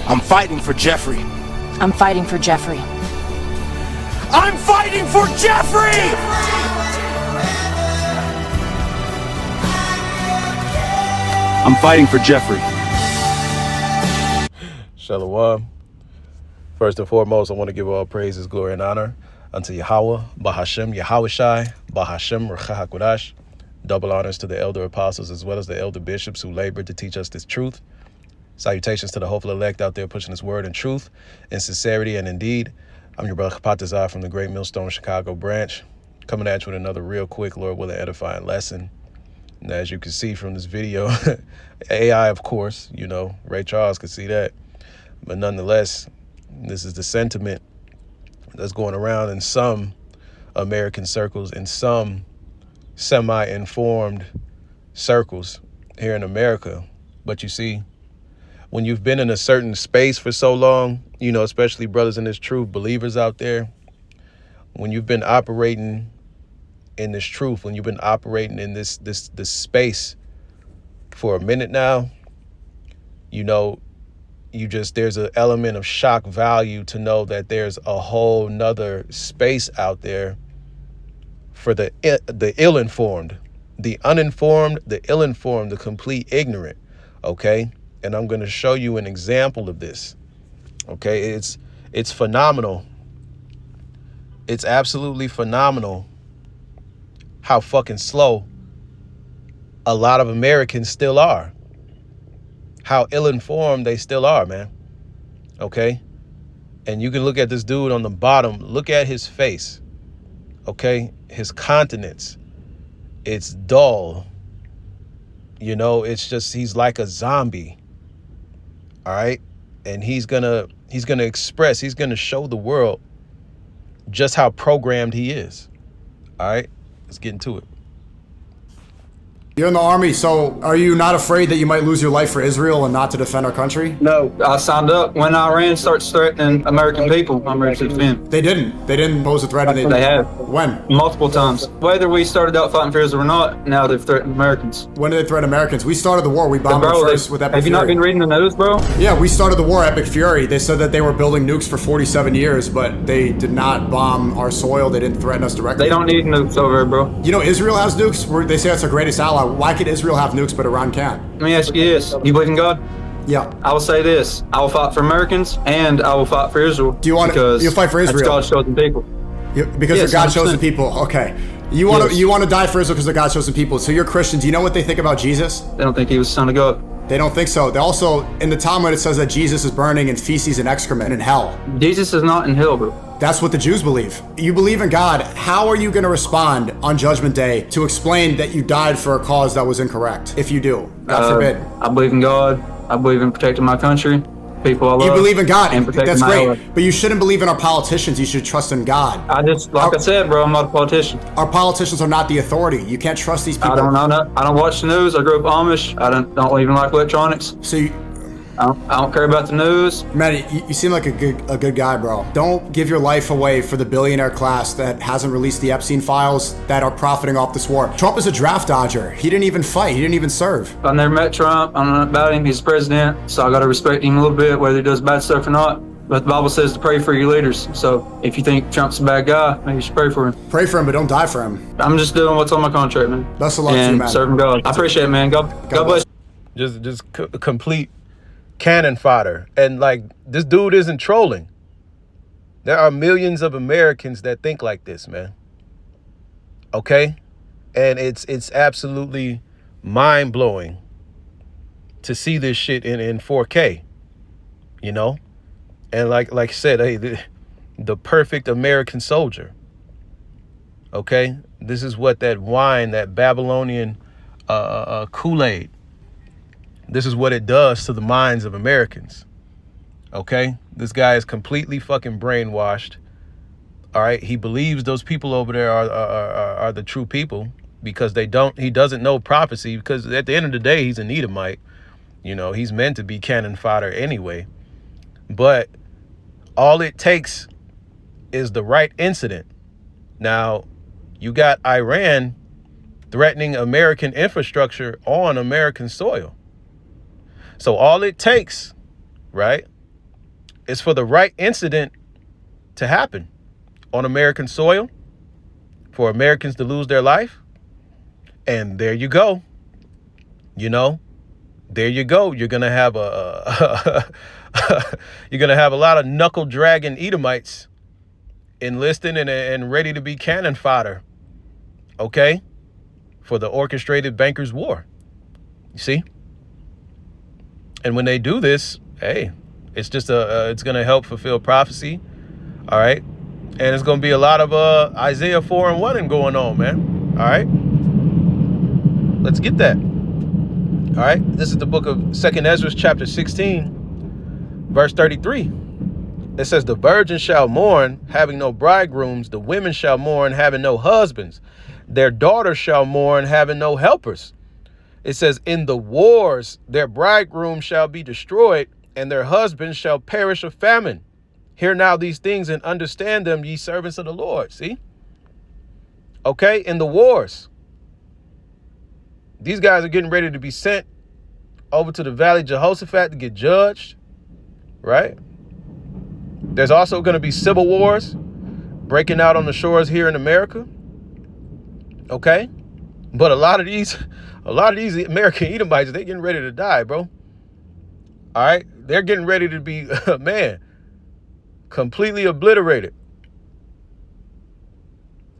I'm fighting for Jeffrey. I'm fighting for Jeffrey. I'm fighting for Jeffrey! I'm fighting for Jeffrey. Shalom. First and foremost, I want to give all praises, glory, and honor unto Yahweh, Bahashem, Yahawashi, Bahashem, Ruach HaKodesh. Double honors to the elder apostles as well as the elder bishops who labored to teach us this truth. Salutations to the hopeful elect out there pushing this word in truth, in sincerity, and indeed. I'm your brother Kapatazar from the Great Millstone Chicago branch, coming at you with another real quick, Lord willing, edifying lesson. And as you can see from this video, AI, of course, you know, Ray Charles could see that. But nonetheless, this is the sentiment that's going around in some American circles, in some semi-informed circles here in America. But you see, when you've been in a certain space for so long, you know, especially brothers in this truth, believers out there, when you've been operating in this truth, when you've been operating in this space for a minute now, you know, there's an element of shock value to know that there's a whole nother space out there for the ill-informed, the uninformed, the ill-informed, the complete ignorant, okay? And I'm going to show you an example of this, okay? It's phenomenal. It's absolutely phenomenal how fucking slow a lot of Americans still are. How ill-informed they still are, man. Okay? And you can look at this dude on the bottom. Look at his face. Okay? His countenance. It's dull. You know, it's just, he's like a zombie. All right? And he's gonna express, he's gonna show the world just how programmed he is. All right? Let's get into it. You're in the army, so are you not afraid that you might lose your life for Israel and not to defend our country? No, I signed up. When Iran starts threatening American people, I'm ready to defend. They didn't pose a threat. And They have. When? Multiple times. Whether we started out fighting for Israel or not, now they've threatened Americans. When did they threaten Americans? We started the war. We bombed them first with Epic Have you not Fury. been reading the news, bro? Yeah, we started the war, Epic Fury. They said that they were building nukes for 47 years, but they did not bomb our soil. They didn't threaten us directly. They don't need nukes over there, bro. You know, Israel has nukes. They say it's our greatest ally. Why could Israel have nukes but Iran can't? Let me ask you this. You believe in God? Yeah. I will say this. I will fight for Americans and I will fight for Israel. Do you want to? You'll fight for Israel? That's God's chosen people. Because Yes, they're God's 100%. chosen people. Okay. You want to die for Israel because they're God's chosen people. So you're Christian. Do you know what they think about Jesus? They don't think he was the son of God. They don't think so. They also, in the Talmud, it says that Jesus is burning in feces and excrement in hell. Jesus is not in hell, bro. That's what the Jews believe. You believe in God. How are you going to respond on Judgment Day to explain that you died for a cause that was incorrect? If you do, God forbid. I believe in God. I believe in protecting my country, people I love. You believe in God. And protecting That's my great. ally. But you shouldn't believe in our politicians. You should trust in God. I said, bro, I'm not a politician. Our politicians are not the authority. You can't trust these people. I don't watch the news. I grew up Amish. I don't even like electronics. So I don't care about the news. Man, you seem like a good guy, bro. Don't give your life away for the billionaire class that hasn't released the Epstein files that are profiting off this war. Trump is a draft dodger. He didn't even fight. He didn't even serve. I never met Trump. I don't know about him. He's president, so I got to respect him a little bit, whether he does bad stuff or not. But the Bible says to pray for your leaders. So if you think Trump's a bad guy, maybe you should pray for him. Pray for him, but don't die for him. I'm just doing what's on my contract, man. Best of luck to you, man. Serving God. I appreciate it, man. God bless. Just complete cannon fodder. And like, this dude isn't trolling. There are millions of Americans that think like this, man. Okay? And it's absolutely mind-blowing to see this shit in 4K. You know? And like I said, hey, the perfect American soldier. Okay? This is what that wine, that Babylonian Kool-Aid, this is what it does to the minds of Americans. Okay? This guy is completely fucking brainwashed. All right? He believes those people over there are the true people because he doesn't know prophecy, because at the end of the day, he's an Edomite. You know, he's meant to be cannon fodder anyway. But all it takes is the right incident. Now, you got Iran threatening American infrastructure on American soil. So all it takes, right, It's for the right incident to happen on American soil, for Americans to lose their life. And there you go. You know, there you go. You're going to have you're going to have a lot of knuckle dragging Edomites enlisting and ready to be cannon fodder. Okay. For the orchestrated bankers' war. You see? And when they do this, hey, it's just it's going to help fulfill prophecy. All right. And it's going to be a lot of Isaiah 4:1 going on, man. All right. Let's get that. All right. This is the book of 2nd Ezra, chapter 16, verse 33. It says, the virgins shall mourn, having no bridegrooms. The women shall mourn, having no husbands. Their daughters shall mourn, having no helpers. It says, in the wars, their bridegrooms shall be destroyed, and their husbands shall perish of famine. Hear now these things and understand them, ye servants of the Lord. See? Okay, in the wars. These guys are getting ready to be sent over to the Valley of Jehoshaphat to get judged, right? There's also going to be civil wars breaking out on the shores here in America. Okay? But a lot of these American Edomites, they're getting ready to die, bro. All right? They're getting ready to be, man, completely obliterated.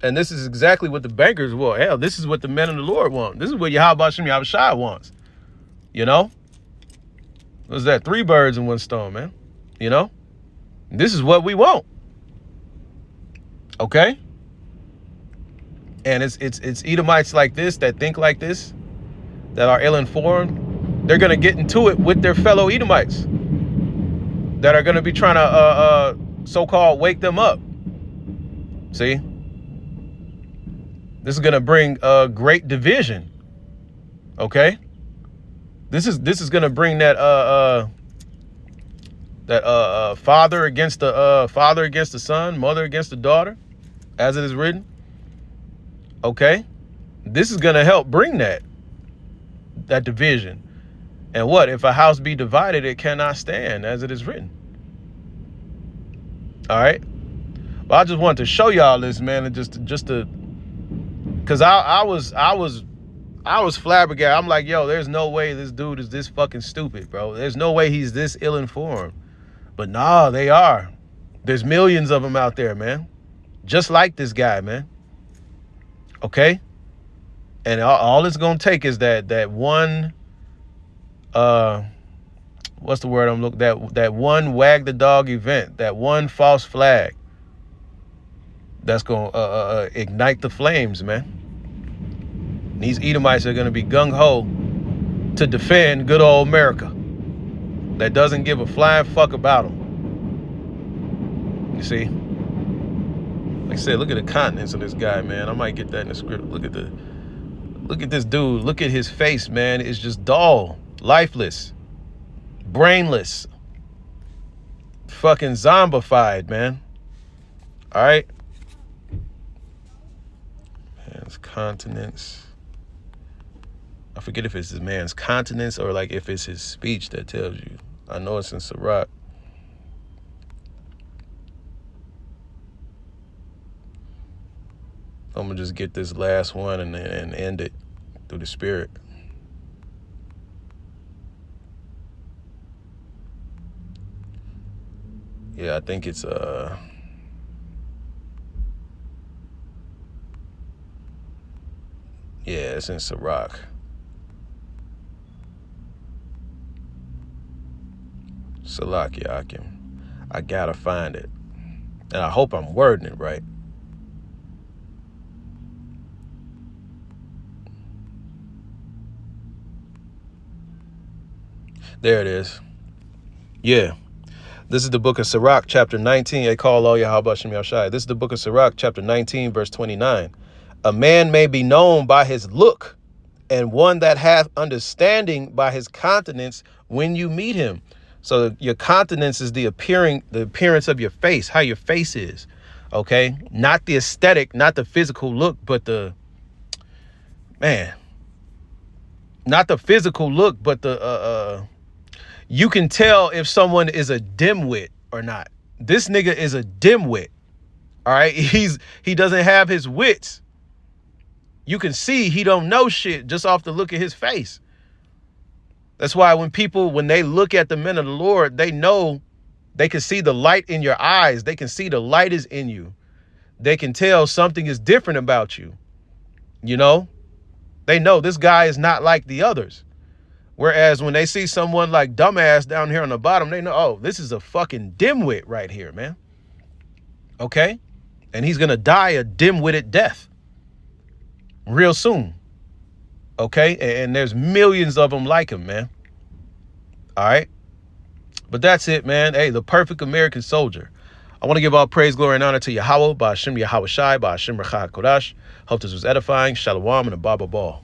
And this is exactly what the bankers want. Hell, this is what the men of the Lord want. This is what Yahweh Hashem Yahushua wants. You know? What's that? 3 birds in one stone, man. You know? This is what we want. Okay? And it's Edomites like this that think like this, that are ill-informed. They're going to get into it with their fellow Edomites that are going to be trying to so-called wake them up. See? This is going to bring great division. Okay? This is going to bring that father against the son, mother against the daughter, as it is written. Okay? This is going to help bring that division. And what? If a house be divided, it cannot stand, as it is written. All right? Well, I just wanted to show y'all this, man, and just to, because I was flabbergasted. I'm like, yo, there's no way this dude is this fucking stupid, bro. There's no way he's this ill-informed. But nah, they are. There's millions of them out there, man. Just like this guy, man. Okay? And all it's going to take is that one, what's the word I'm looking, that one wag the dog event, that one false flag that's going to ignite the flames, man. These Edomites are going to be gung-ho to defend good old America that doesn't give a flying fuck about them. You see? Like I said, look at the continents of this guy, man. I might get that in the script. Look at this dude. Look at his face, man. It's just dull, lifeless, brainless, fucking zombified, man. All right? Man's continents. I forget if it's this man's continence or like if it's his speech that tells you. I know it's in Sirach. I'm going to just get this last one and end it through the spirit. Yeah, I think it's yeah, it's in Sirach. Salakia. I gotta find it. And I hope I'm wording it right. There it is. Yeah. This is the book of Sirach, chapter 19. They call all Yahweh Shem Yahushai. This is the book of Sirach, chapter 19, verse 29. A man may be known by his look, and one that hath understanding by his countenance when you meet him. So your countenance is the appearance of your face, how your face is. Okay? Not the aesthetic, not the physical look, but not the physical look, but you can tell if someone is a dimwit or not. This nigga is a dimwit. All right. He doesn't have his wits. You can see he don't know shit just off the look of his face. That's why when they look at the men of the Lord, they know, they can see the light in your eyes. They can see the light is in you. They can tell something is different about you. You know, they know this guy is not like the others. Whereas when they see someone like dumbass down here on the bottom, they know, oh, this is a fucking dimwit right here, man. Okay. And he's going to die a dim-witted death real soon. Okay. And there's millions of them like him, man. All right. But that's it, man. Hey, the perfect American soldier. I want to give all praise, glory, and honor to Yahweh, Ba'ashem Yahweh Shai, Ba'ashem Rachah Kodash. Hope this was edifying. Shalom and a Baba Ball.